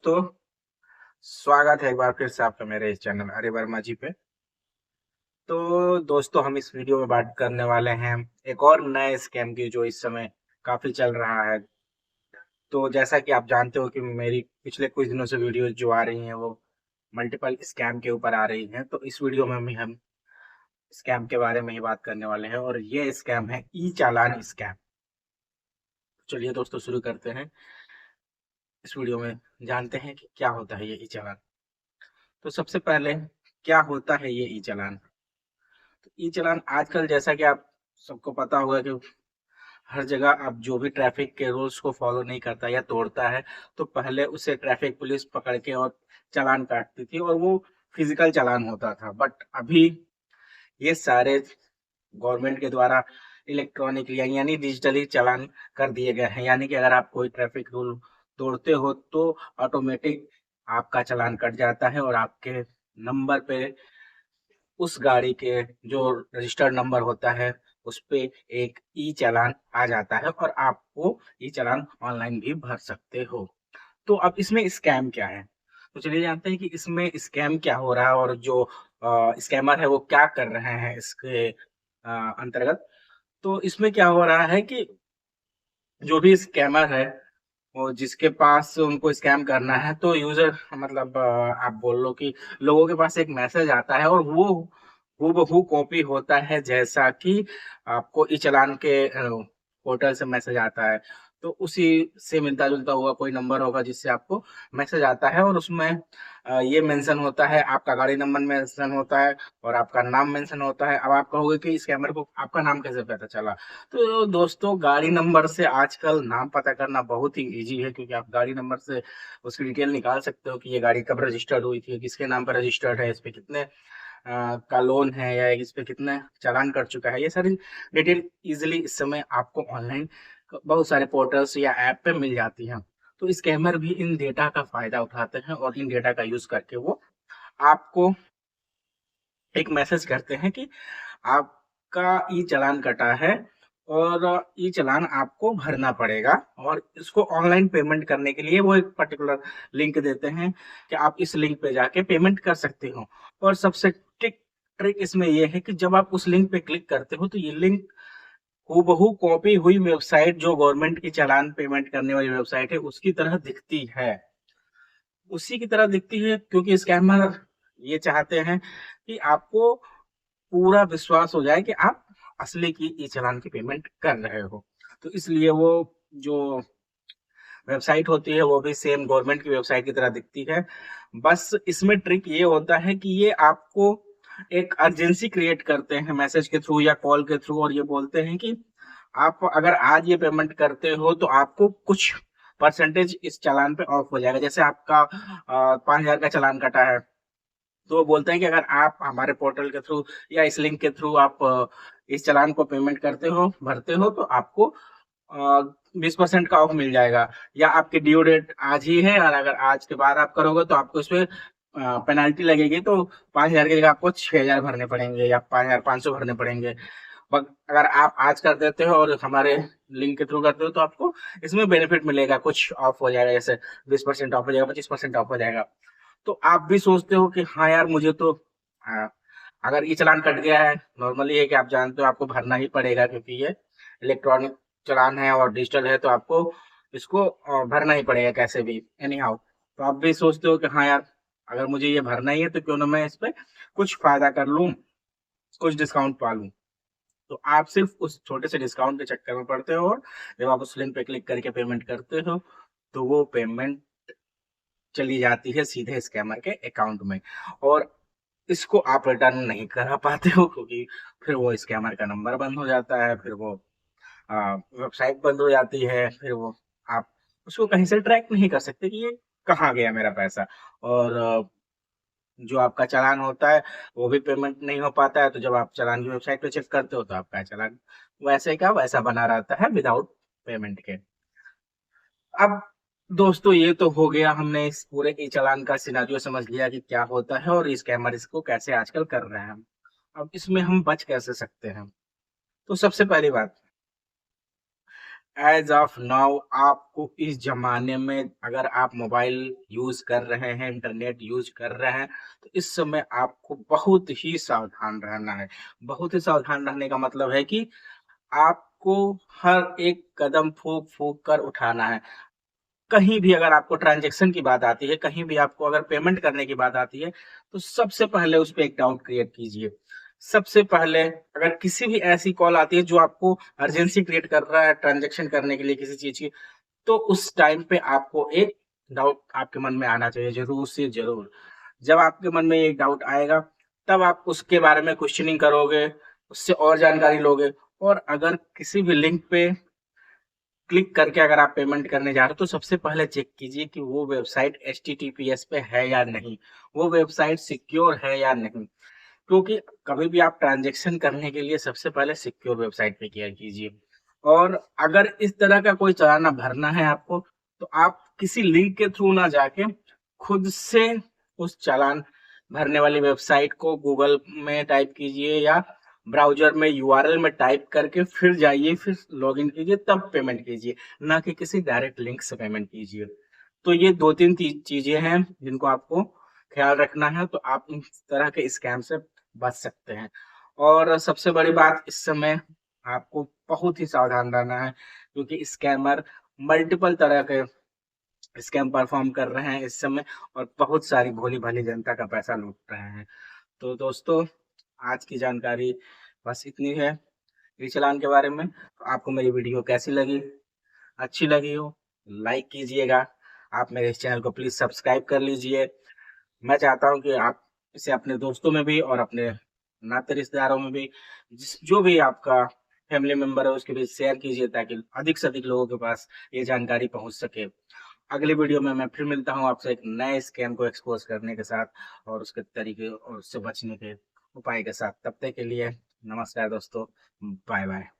दोस्तों, स्वागत है एक बार फिर से आपका मेरे इस चैनल अरे वर्मा जी पे। तो दोस्तों, हम इस वीडियो में बात करने वाले हैं एक और नए स्कैम की जो इस समय काफ़ी चल रहा है। तो जैसा कि आप जानते हो कि मेरी पिछले कुछ दिनों से वीडियोज़ जो आ रही हैं वो मल्टीपल स्कैम के ऊपर आ रही हैं। तो इस वीडियो में भी हम स्कैम के बारे में ही बात करने वाले हैं और ये स्कैम है ई-चालान स्कैम। चलिए दोस्तों, शुरू करते हैं। इस वीडियो में जानते हैं कि क्या होता है ये ई-चालान। तो सबसे पहले, क्या होता है ये ई-चालान? ई चालान आजकल, जैसा कि आप सबको पता होगा कि हर जगह आप जो भी ट्रैफिक के रूल्स को फॉलो नहीं करता या तोड़ता है, तो पहले उसे ट्रैफिक पुलिस पकड़ के और चालान काटती थी और वो फिजिकल चालान होता था। बट अभी ये सारे गवर्नमेंट के द्वारा इलेक्ट्रॉनिक यानी डिजिटली चालान कर दिए गए हैं। यानी कि अगर आप कोई ट्रैफिक रूल तोड़ते हो तो ऑटोमेटिक आपका चालान कट जाता है और आपके नंबर पे, उस गाड़ी के जो रजिस्टर्ड नंबर होता है, उस पे एक ई चालान आ जाता है और आप वो ई चालान ऑनलाइन भी भर सकते हो। तो अब इसमें स्कैम क्या है? तो चलिए जानते हैं कि इसमें स्कैम क्या हो रहा है और जो स्कैमर है वो क्या कर रहे हैं इसके अंतर्गत। तो इसमें क्या हो रहा है कि जो भी स्कैमर है, वो जिसके पास उनको स्कैम करना है, तो यूज़र मतलब आप बोल लो कि लोगों के पास एक मैसेज आता है और वो हूबहू कॉपी होता है जैसा कि आपको ई-चालान के पोर्टल से मैसेज आता है। तो उसी से मिलता-जुलता हुआ कोई नंबर होगा जिससे आपको मैसेज आता है और उसमें ये मेंशन होता है, आपका गाड़ी नंबर मेंशन होता है और आपका नाम मेंशन होता है। अब आप कहोगे कि स्कैमर को आपका नाम कैसे पता चला? तो दोस्तों, गाड़ी नंबर से आजकल नाम पता करना बहुत ही ईज़ी है, क्योंकि आप गाड़ी नंबर से उसकी डिटेल निकाल सकते हो कि ये गाड़ी कब रजिस्टर्ड हुई थी, किसके नाम पर रजिस्टर्ड है, इस पे कितने का लोन है या इस पे कितने चालान कट चुका है। ये सारी डिटेल ईज़िली इस समय आपको ऑनलाइन बहुत सारे पोर्टल्स या ऐप पे मिल जाती हैं। तो स्कैमर भी इन डेटा का फ़ायदा उठाते हैं और इन डेटा का यूज़ करके वो आपको एक मैसेज करते हैं कि आपका ई-चालान कटा है और ई-चालान आपको भरना पड़ेगा, और इसको ऑनलाइन पेमेंट करने के लिए वो एक पर्टिकुलर लिंक देते हैं कि आप इस लिंक पे जाके पेमेंट कर सकते हो। और सबसे ट्रिक इसमें ये है कि जब आप उस लिंक पे क्लिक करते हो तो ये लिंक हूबहू कॉपी हुई वेबसाइट, जो गवर्नमेंट की चालान पेमेंट करने वाली वेबसाइट है, उसकी तरह दिखती है। उसी की तरह दिखती है, क्योंकि स्कैमर ये चाहते हैं कि आपको पूरा विश्वास हो जाए कि आप असली की ई-चालान की पेमेंट कर रहे हो। तो इसलिए वो जो वेबसाइट होती है वो भी सेम गवर्नमेंट की वेबसाइट की तरह दिखती है। बस इसमें ट्रिक ये होता है कि ये आपको एक अर्जेंसी क्रिएट करते हैं मैसेज के थ्रू या कॉल के थ्रू, और ये बोलते हैं कि आप अगर आज ये पेमेंट करते हो तो आपको कुछ परसेंटेज इस चालान पे ऑफ हो जाएगा। जैसे आपका 5,000 का चालान कटा है, तो वो बोलते हैं कि अगर आप हमारे पोर्टल के थ्रू या इस लिंक के थ्रू आप इस चालान को पेमेंट करते हो, भरते हो, तो आपको 20% का ऑफ मिल जाएगा, या आपकी ड्यू डेट आज ही है और अगर आज के बाद आप करोगे तो आपको इसमें पेनल्टी लगेगी, तो 5,000 की जगह आपको 6,000 भरने पड़ेंगे या 5,500 भरने पड़ेंगे। बट अगर आप आज कर देते हो और हमारे लिंक के थ्रू करते हो तो आपको इसमें बेनिफिट मिलेगा, कुछ ऑफ हो जाएगा, जैसे 20% ऑफ हो जाएगा, 25% ऑफ हो जाएगा। तो आप भी सोचते हो कि हाँ यार, मुझे तो अ, अगर ये चालान कट गया है, नॉर्मली है कि आप जानते हो आपको भरना ही पड़ेगा, क्योंकि ये इलेक्ट्रॉनिक चालान है और डिजिटल है, तो आपको इसको भरना ही पड़ेगा कैसे भी, एनी हाउ। तो आप भी सोचते हो कि हाँ यार, अगर मुझे ये भरना ही है तो क्यों ना मैं इस पे कुछ फायदा कर लूँ, कुछ डिस्काउंट पा लूँ। तो आप सिर्फ उस छोटे से डिस्काउंट के चक्कर में पड़ते हो और जब आप उस लिंक पे क्लिक करके पेमेंट करते हो, तो वो पेमेंट चली जाती है सीधे स्कैमर के अकाउंट में, और इसको आप रिटर्न नहीं करा पाते हो, क्योंकि फिर वो स्कैमर का नंबर बंद हो जाता है, फिर वो वेबसाइट बंद हो जाती है, फिर वो आप उसको कहीं से ट्रैक नहीं कर सकते कि ये कहाँ गया मेरा पैसा। और जो आपका चालान होता है वो भी पेमेंट नहीं हो पाता है, तो जब आप चालान की वेबसाइट पे चेक करते हो तो आपका चालान वैसे का वैसा बना रहता है विदाउट पेमेंट के। अब दोस्तों, ये तो हो गया, हमने इस पूरे ई-चालान का सिनेरियो समझ लिया कि क्या होता है और स्कैमर इसको कैसे आजकल कर रहे हैं। अब इसमें हम बच कैसे सकते हैं? तो सबसे पहली बात, एज ऑफ नाउ आपको इस जमाने में अगर आप मोबाइल यूज कर रहे हैं, इंटरनेट यूज कर रहे हैं, तो इस समय आपको बहुत ही सावधान रहना है। बहुत ही सावधान रहने का मतलब है कि आपको हर एक कदम फूँक फूँक कर उठाना है। कहीं भी अगर आपको ट्रांज़ैक्शन की बात आती है, कहीं भी आपको अगर पेमेंट करने की बात आती है, तो सबसे पहले उस पे एक डाउट क्रिएट कीजिए। सबसे पहले अगर किसी भी ऐसी कॉल आती है जो आपको अर्जेंसी क्रिएट कर रहा है ट्रांज़ैक्शन करने के लिए किसी चीज़ की, तो उस टाइम पे आपको एक डाउट आपके मन में आना चाहिए, ज़रूर से ज़रूर। जब आपके मन में एक डाउट आएगा, तब आप उसके बारे में क्वेश्चनिंग करोगे, उससे और जानकारी लोगे और अगर किसी भी लिंक पे क्लिक करके अगर आप पेमेंट करने जा रहे हो तो सबसे पहले चेक कीजिए कि वो वेबसाइट एचटीटीपीएस पे है या नहीं, वो वेबसाइट सिक्योर है या नहीं। क्योंकि कभी भी आप ट्रांज़ैक्शन करने के लिए सबसे पहले सिक्योर वेबसाइट पे किया कीजिए। और अगर इस तरह का कोई चालान भरना है आपको, तो आप किसी लिंक के थ्रू ना जाके खुद से उस चालान भरने वाली वेबसाइट को गूगल में टाइप कीजिए या ब्राउज़र में यूआरएल में टाइप करके फिर जाइए, फिर लॉगिन कीजिए, तब पेमेंट कीजिए, ना कि किसी डायरेक्ट लिंक से पेमेंट कीजिए। तो ये 2-3 चीज़ें हैं जिनको आपको ख्याल रखना है, तो आप इस तरह के स्कैम से बच सकते हैं। और सबसे बड़ी बात इस समय आपको बहुत ही सावधान रहना है क्योंकि स्कैमर मल्टीपल तरह के स्कैम परफॉर्म कर रहे हैं इस समय और बहुत सारी भोली-भाली जनता का पैसा लूट रहे हैं। तो दोस्तों, आज की जानकारी बस इतनी है ई-चालान के बारे में। तो आपको मेरी वीडियो कैसी लगी? अच्छी लगी हो, लाइक कीजिएगा। आप मेरे इस चैनल को प्लीज़ सब्सक्राइब कर लीजिए। मैं चाहता हूँ कि आप इसे अपने दोस्तों में भी और अपने नाते रिश्तेदारों में भी जो भी आपका फैमिली मेंबर है उसके बीच शेयर कीजिए ताकि अधिक से अधिक लोगों के पास ये जानकारी पहुँच सके। अगली वीडियो में मैं फिर मिलता हूँ आपसे एक नए स्कैम को एक्सपोज़ करने के साथ और उसके तरीके और उससे बचने के उपाय के साथ। तब तक के लिए नमस्कार दोस्तों। Bye bye.